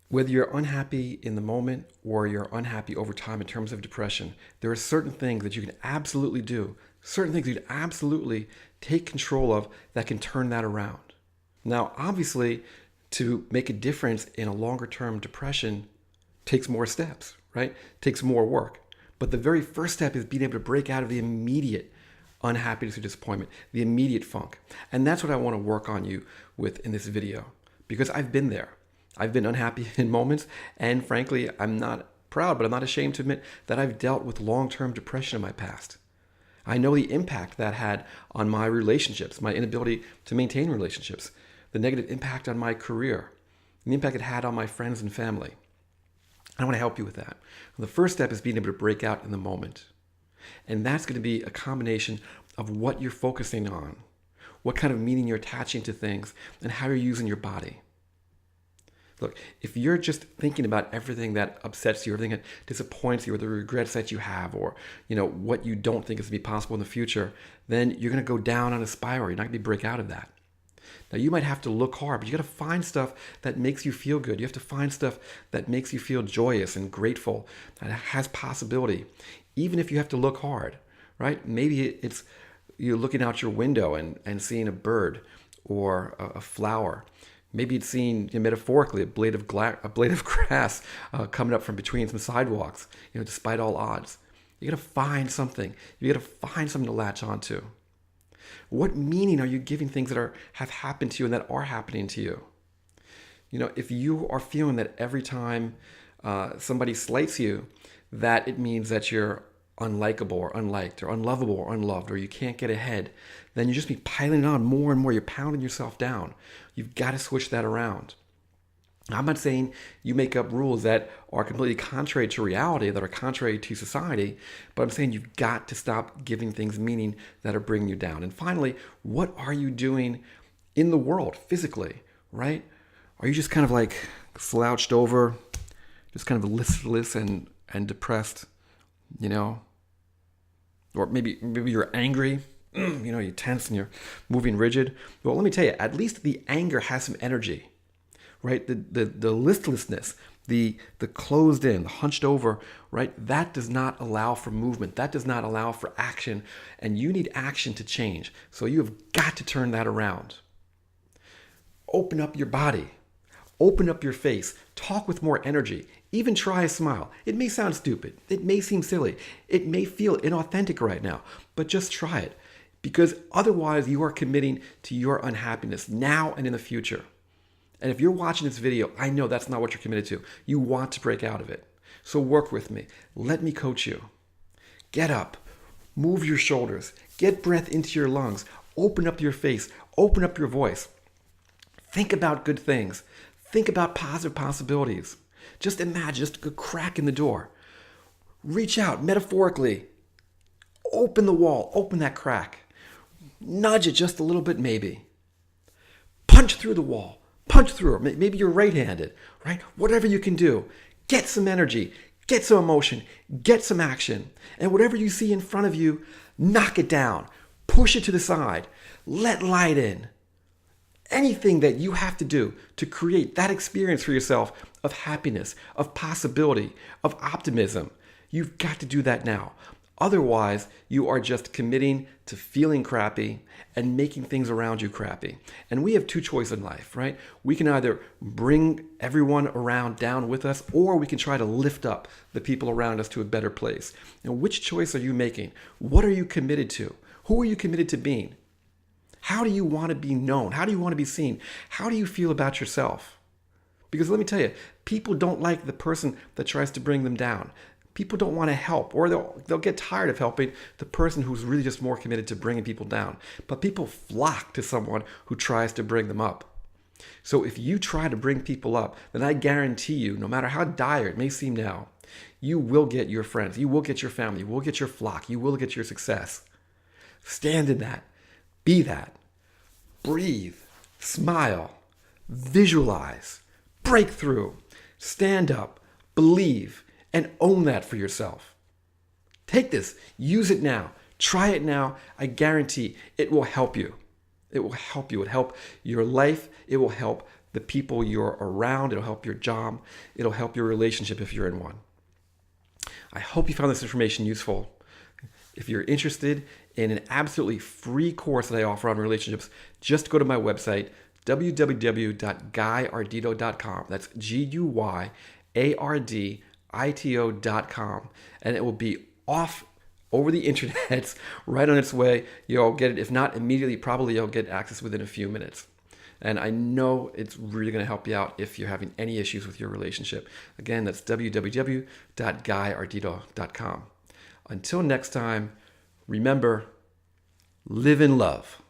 Whether you're unhappy in the moment or you're unhappy over time in terms of depression, there are certain things that you can absolutely do, certain things you can absolutely take control of that can turn that around. Now, obviously, to make a difference in a longer term depression takes more steps, right? Takes more work. But the very first step is being able to break out of the immediate unhappiness or disappointment, the immediate funk. And that's what I want to work on you with in this video because I've been there. I've been unhappy in moments, and frankly, I'm not proud, but I'm not ashamed to admit that I've dealt with long-term depression in my past. I know the impact that had on my relationships, my inability to maintain relationships, the negative impact on my career, and the impact it had on my friends and family. I want to help you with that. The first step is being able to break out in the moment. And that's going to be a combination of what you're focusing on, what kind of meaning you're attaching to things, and how you're using your body. Look, if you're just thinking about everything that upsets you, everything that disappoints you, or the regrets that you have, or what you don't think is going to be possible in the future, then you're going to go down on a spiral. You're not going to break out of that. Now, you might have to look hard, but you got to find stuff that makes you feel good. You have to find stuff that makes you feel joyous and grateful, that has possibility, even if you have to look hard, right? Maybe it's you're looking out your window and seeing a bird or a flower. Maybe it's seeing, metaphorically, a blade of grass coming up from between some sidewalks, despite all odds. You got to find something. You got to find something to latch onto. What meaning are you giving things that have happened to you and that are happening to you? If you are feeling that every time somebody slights you, that it means that you're unlikable or unliked or unlovable or unloved, or you can't get ahead, then you just be piling on more and more. You're pounding yourself down. You've got to switch that around. I'm not saying you make up rules that are completely contrary to reality, that are contrary to society, but I'm saying you've got to stop giving things meaning that are bringing you down. And finally, what are you doing in the world physically, right? Are you just kind of like slouched over, just kind of listless and depressed, Or maybe you're angry, you're tense and you're moving rigid. Well, let me tell you, at least the anger has some energy. Right? The listlessness, the closed in, the hunched over, right? That does not allow for movement. That does not allow for action. And you need action to change. So you have got to turn that around. Open up your body. Open up your face. Talk with more energy. Even try a smile. It may sound stupid. It may seem silly. It may feel inauthentic right now. But just try it. Because otherwise you are committing to your unhappiness now and in the future. And if you're watching this video, I know that's not what you're committed to. You want to break out of it. So work with me. Let me coach you. Get up. Move your shoulders. Get breath into your lungs. Open up your face. Open up your voice. Think about good things. Think about positive possibilities. Just imagine just a crack in the door. Reach out metaphorically. Open the wall. Open that crack. Nudge it just a little bit maybe. Punch through the wall. Punch through it. Maybe you're right-handed, right? Whatever you can do. Get some energy. Get some emotion. Get some action. And whatever you see in front of you, knock it down. Push it to the side. Let light in. Anything that you have to do to create that experience for yourself of happiness, of possibility, of optimism, you've got to do that now. Otherwise, you are just committing to feeling crappy and making things around you crappy. And we have two choices in life, right? We can either bring everyone around down with us, or we can try to lift up the people around us to a better place. And which choice are you making? What are you committed to? Who are you committed to being? How do you want to be known? How do you want to be seen? How do you feel about yourself? Because let me tell you, people don't like the person that tries to bring them down. People don't want to help, or they'll get tired of helping the person who's really just more committed to bringing people down. But people flock to someone who tries to bring them up. So if you try to bring people up, then I guarantee you, no matter how dire it may seem now, you will get your friends, you will get your family, you will get your flock, you will get your success. Stand in that. Be that. Breathe. Smile. Visualize. Break through. Stand up. Believe. And own that for yourself. Take this, use it now, try it now. I guarantee it will help you. It will help you. It will help your life. It will help the people you're around. It'll help your job. It'll help your relationship if you're in one. I hope you found this information useful. If you're interested in an absolutely free course that I offer on relationships, just go to my website, www.guyardito.com. That's GUYARDITO.com. And it will be off over the internet right on its way. You'll get it. If not immediately, probably you'll get access within a few minutes. And I know it's really going to help you out if you're having any issues with your relationship. Again, that's www.guyardito.com. Until next time, remember, live in love.